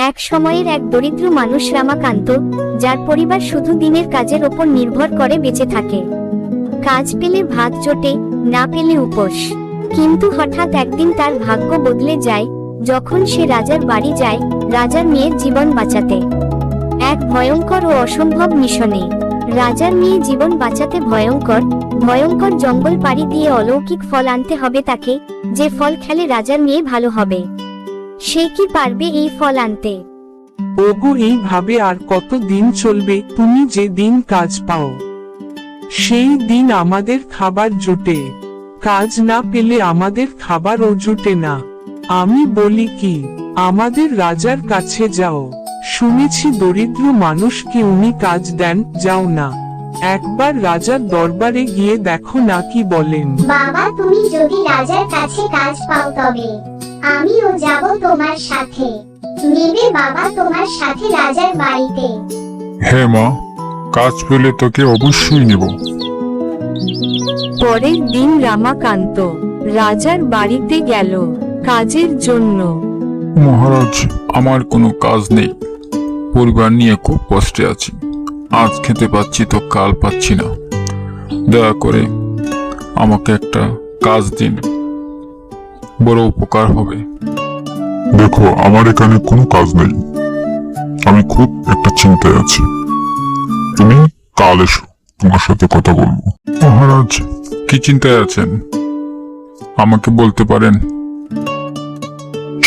এক সময়ের এক দরিদ্র মানুষ রামাকান্ত, যার পরিবার শুধু দিনের কাজের ওপর নির্ভর করে বেঁচে থাকে। কাজ পেলে ভাত জোটে, না পেলে উপোস। কিন্তু হঠাৎ একদিন তার ভাগ্য বদলে যায় যখন সে রাজার বাড়ি যায় রাজার মেয়ের জীবন বাঁচাতে। এক ভয়ঙ্কর ও অসম্ভব মিশনে। রাজার মেয়ে জীবন বাঁচাতে ভয়ঙ্কর ভয়ঙ্কর জঙ্গল পাড়ি দিয়ে অলৌকিক ফল আনতে হবে তাকে, যে ফল খেলে রাজার মেয়ে ভালো হবে। সে কি পারবে এই ফল আনতে? ওগো, এইভাবে আর কত দিন চলবে? তুমি যে দিন কাজ পাও সেই দিন আমাদের খাবার জোটে, কাজ না পেলে আমাদের খাবারও জোটে না। আমি বলি কি, আমাদের রাজার কাছে যাও। শুনেছি দরিদ্র মানুষকে উনি কাজ দেন, যাও না একবার রাজার দরবারে গিয়ে দেখো না কি বলেন। বাবা, তুমি যদি রাজার কাছে কাজ পাও তবে আমিও যাব তোমার সাথে। নেবে বাবা তোমার সাথে রাজার বাড়িতে? হ্যাঁ মা, কাজ পেলে তোকে অবশ্যই নেব। পরের দিন রামাকান্ত রাজার বাড়িতে গেল কাজের জন্য। মহারাজ, আমার কোনো কাজ নেই, পরিবার নিয়ে খুব কষ্টে আছি। আজ খেতে পাচ্ছি তো কাল পাচ্ছি না, দয়া করে আমাকে একটা কাজ দিন, বড় উপকার হবে। দেখো, আমার এখানে কোনো কাজ নেই, আমি খুব একটা চিন্তায় আছি। তুমি কাল এসো, তোমার সাথে কথা বলবো। মহারাজ, কি চিন্তায় আছেন আমাকে বলতে পারেন?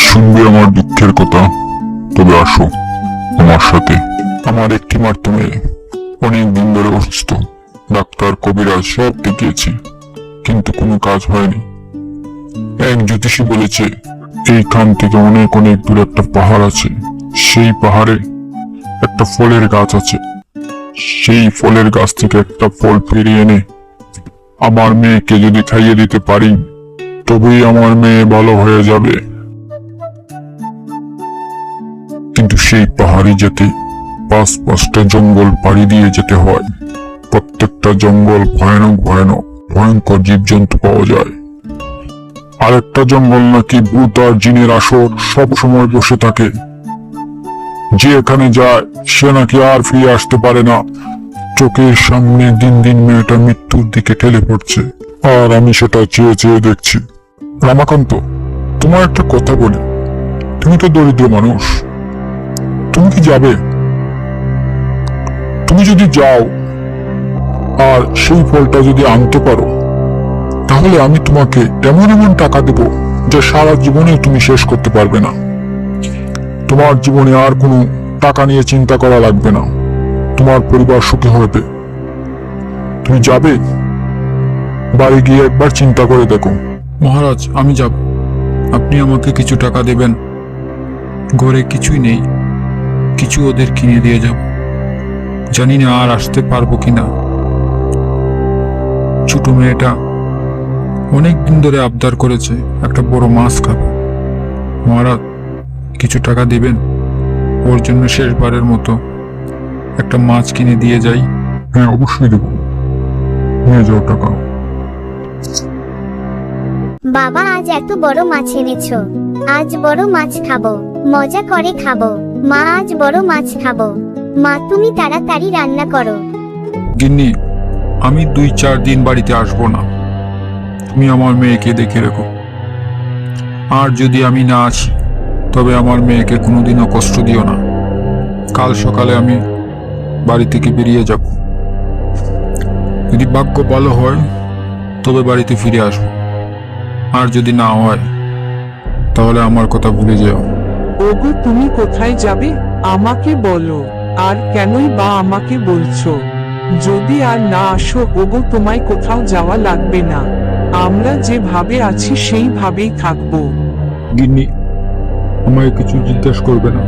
শুনবে আমার দুঃখের কথা? তবে আসো আমার সাথে। আমার একটি মাত্র মেয়ে অনেক দিন ধরে অসুস্থ, ডাক্তার কবিরাজ সব দেখিয়েছি, কিন্তু কোনো কাজ হয়নি। এক জ্যোতিষী বলেছে এইখান থেকে অনেক অনেক দূরে একটা পাহাড় আছে, সেই পাহাড়ে একটা ফলের গাছ আছে। সেই ফলের গাছ থেকে একটা ফল ফিরিয়ে এনে আমার মেয়েকে যদি খাইয়ে দিতে পারি, তবেই আমার মেয়ে ভালো হয়ে যাবে। কিন্তু সেই পাহাড়ে যেতে 5-5টা জঙ্গল পাড়ি দিয়ে যেতে হয়। প্রত্যেকটা জঙ্গল ভয়ানক ভয়ানক ভয়ঙ্কর জীবজন্তু পাওয়া যায়। আরেকটা জঙ্গল নাকি ভূত আর জিনের আসর সব সময় বসে থাকে। যে এখানে যায় সে নাকি আর ফিরে আসতে পারে না। চোখের সামনে দিন দিন মেয়েটা মৃত্যুর দিকে ঠেলে পড়ছে, আর আমি সেটা চেয়ে চেয়ে দেখছি। রামাকান্ত, তোমার একটা কথা বলি, তুমি তো দরিদ্র মানুষ, তুমি কি যাবে? তুমি যদি যাও আর সেই ফলটা যদি আনতে পারো, তাহলে আমি তোমাকে এমন এমন টাকা দেব যা সারা জীবনে তুমি শেষ করতে পারবে না। তোমার জীবনে আর কোনো টাকা নিয়ে চিন্তা করা লাগবে না, তোমার পরিবার সুখী হবে। তুমি যাবে? বাড়ি গিয়ে একবার চিন্তা করে দেখো। মহারাজ, আমি যাব, আপনি আমাকে কিছু টাকা দেবেন। ঘরে কিছুই নেই, কিছু ওদের কিনে দিয়ে যাব। জানি না আর আসতে পারবো কিনা। ছোট মেয়েটা অনেক দিন ধরে আবদার করেছে একটা বড় মাছ খাবে। মহারাজ, কিছু টাকা দিবেন, ওর জন্য শেষবারের মতো একটা মাছ কিনে দিয়ে যাই। হ্যাঁ, অবশ্যই দেবো, নিয়ে যাও টাকা। বাবা, আজ এত বড় মাছ এনেছো, আজ বড় মাছ খাবো, মজা করে খাবো। মা, আজ বড় মাছ খাবো। মা, তুমি তাড়াতাড়ি রান্না করো। গিন্নি, আমি 2-4 দিন বাড়িতে আসবো না, তুমি আমার মেয়েকে দেখে রেখো। আর যদি আমি না আসি তবে আমার মেয়েকে কোনোদিনও কষ্ট দিও না। কাল সকালে আমি বাড়ি থেকে বেরিয়ে যাব। যদি ভাগ্য ভালো হয় তবে বাড়িতে ফিরে আসবো, আর যদি না হয় তাহলে আমার কথা ভুলে যেও। ওগো, তুমি কোথায় যাবে আমাকে বলো, আর কেনই বা আমাকে বলছো? যদি আর না আসো ওগো, তোমায় কোথাও যাওয়া লাগবে না, আমরা যেভাবে আছি সেইভাবেই থাকবো। গিন্নি, আমায় কিছু জিজ্ঞাসা করবে না,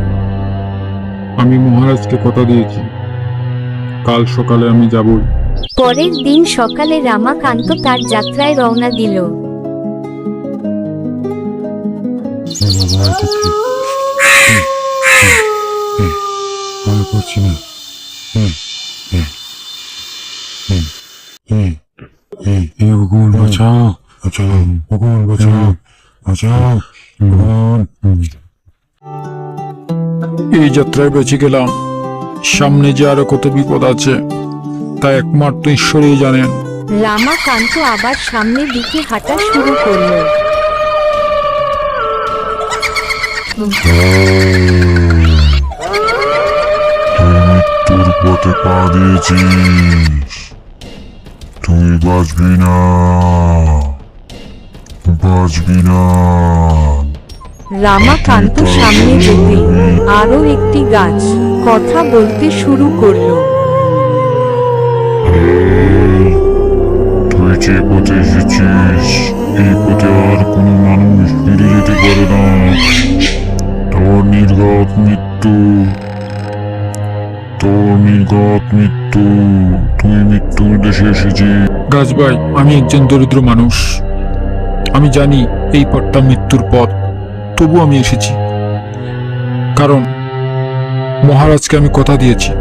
আমি মহারাজকে কথা দিয়েছি, কাল সকালে আমি যাবই। পরের দিন সকালে রামাকান্ত তার যাত্রায় রওনা দিল। ভয় করছি না। ভগবান বাঁচাও, বাঁচাও, ভগবান বাঁচাও, বাঁচাও, ভগবান। এই যাত্রায় বেঁচে গেলাম। সামনে যে আরো কত বিপদ আছে তা একমাত্র ঈশ্বরই জানেন। রামাকান্ত আবার সামনের দিকে হাঁটা শুরু করলো। তোর পথে পা দিয়েছিস, তুই বাঁচবি না, বাঁচবি না। রামাকান্ত সামনে যেতে আরো একটি গাছ কথা বলতে শুরু করলো। তুই যে পথে এসেছিস এই পথে আর কোনো মানুষ ফিরে যেতে পারে না। তোর নির্ঘাত মৃত্যু, তোর নির্ঘাত মৃত্যু। তুই মৃত্যুর দেশে এসেছিস। গাছ ভাই, আমি একজন দরিদ্র মানুষ। আমি জানি এই পথটা মৃত্যুর পথ, তবু আমি এসেছি। কারণ মহারাজকে আমি কথা দিয়েছি।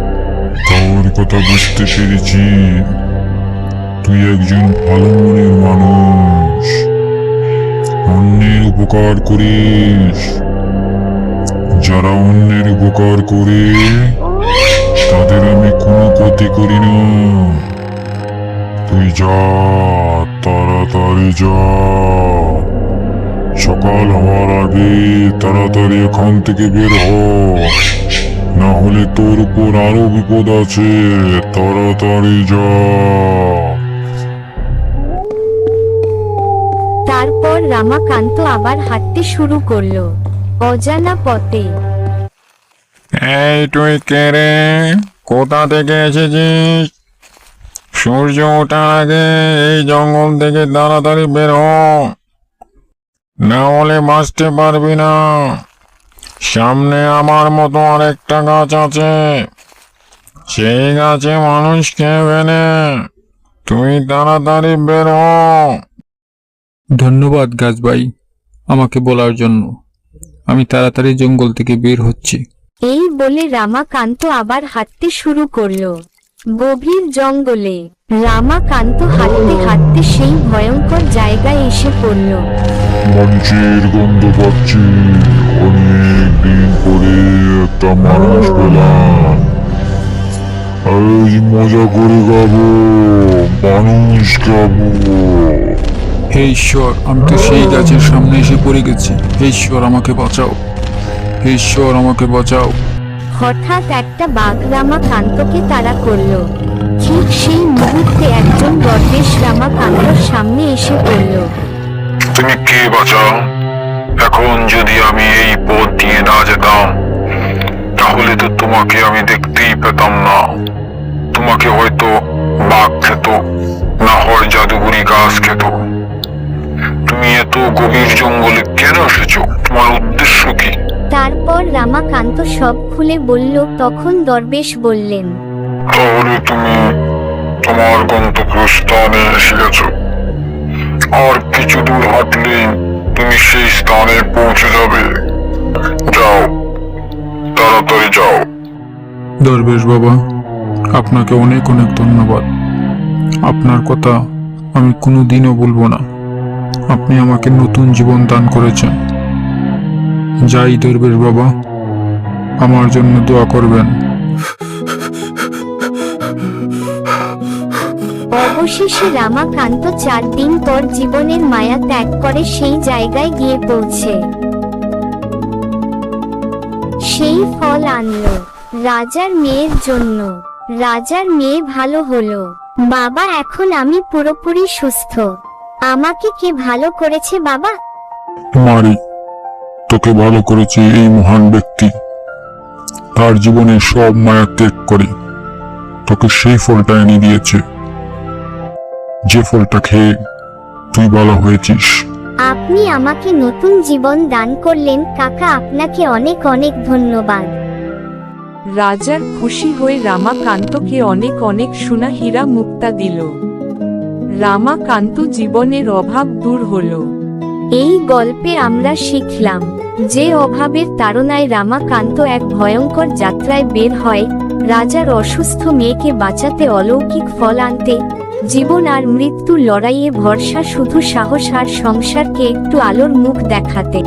তোর কথা বুঝতে পেরেছি, তুই একজন ভালো মনের মানুষ, অন্যের উপকার করিস। যারা অন্যের উপকার করে তাদের আমি কোনো ক্ষতি করি না। তুই যা, তাড়াতাড়ি যা। সকাল হওয়ার আগে তাড়াতাড়ি এখান থেকে বের হ, না হলে তোর উপর আরো বিপদ আছে। তাড়াতাড়ি যা। তারপর রামাকান্ত আবার হাঁটতে শুরু করলো অজানা পথে। এই তুই কে রে? কোথা থেকে এসেছিস? সূর্য ওঠার আগে এই জঙ্গল থেকে তাড়াতাড়ি বের হ, না হলে বাঁচতে পারবি না। সামনে আমার মতো আরেকটা গাছ আছে, সেই গাছে মানুষ খেয়ে ফেলে। তুই তাড়াতাড়ি বের হ। ধন্যবাদ গাছ ভাই আমাকে বলার জন্য। আমি তাড়াতাড়ি জঙ্গল থেকে বের হচ্ছি। এই বলে রামাকান্ত আবার হাঁটতে শুরু করলো গভীর জঙ্গলে। রামাকান্ত হাঁটতে হাঁটতে সেই ভয়ঙ্কর জায়গায় এসে পড়ল। মানুষের গন্ধ পাচ্ছি, অনেক দিন পরে একটা মানুষ পেলাম। আজ মজা করে খাবো, মানুষ খাবো। হে ঈশ্বর, আমি তো সেই গাছের সামনে এসে পড়ে গেছি। হে ঈশ্বর আমাকে বাঁচাও, হে ঈশ্বর আমাকে বাঁচাও। হঠাৎ একটা বাঘ রামাকান্তকে তাড়া করলো। ঠিক সেই মুহূর্তে একজন দরবেশ রামাকান্তর সামনে এসে পড়ল। তুমি কে বাঁচাও? এখন যদি আমি এই পথ দিয়ে না যেতাম তাহলে তো তোমাকে আমি দেখতেই পেতাম না। তোমাকে হয়তো বাঘ খেত, না হয় জাদুঘরি গাছ খেত। তুমি এত গভীর জঙ্গলে কেন এসেছো? তোমার উদ্দেশ্য কি? তারপর রামাকান্ত সব খুলে বলল। তখন দরবেশ বললেন, তাহলে তুমি তোমার গন্তব্যস্থানে এসে গেছো। আর কিছু দূর হাঁটলেই তুমি সেই স্থানে পৌঁছে যাবে। যাও, তাড়াতাড়ি যাও। দরবেশ বাবা, আপনাকে অনেক অনেক ধন্যবাদ। আপনার কথা আমি কোনোদিনও বলবো না। আপনি আমাকে নতুন জীবন দান করেছেন। যাই দরবেশ বাবা, আমার জন্য দোয়া করবেন। অবশেষে রামাকান্ত 4 দিন পর জীবনের মায়া ত্যাগ করে সেই জায়গায় গিয়ে পৌঁছে সেই ফল আনলো রাজার মেয়ের জন্য। রাজার মেয়ে ভালো হলো। বাবা, এখন আমি পুরোপুরি সুস্থ। আমাকে কে ভালো করেছে বাবা? মারি, তোকে ভালো করেছে এই মহান ব্যক্তি। তার জীবনে সব মায়া ত্যাগ করে তোকে সেই ফলটা এনে দিয়েছে, যে ফলটা খেয়ে তুই ভালো হয়েছিস। আপনি আমাকে নতুন জীবন দান করলেন কাকা, আপনাকে অনেক অনেক ধন্যবাদ। রাজার খুশি হয়ে রামাকান্তকে অনেক অনেক সোনা হীরা মুক্তা দিল। রামাকান্ত জীবনের অভাব দূর হলো। এই গল্পে আমরা শিখলাম যে অভাবের তাড়নায় রামাকান্ত এক ভয়ঙ্কর যাত্রায় বের হয় রাজার অসুস্থ মেয়েকে বাঁচাতে, অলৌকিক ফল আনতে। জীবন আর মৃত্যু লড়াইয়ে ভরসা শুধু সাহস আর সংসারকে একটু আলোর মুখ দেখাতে।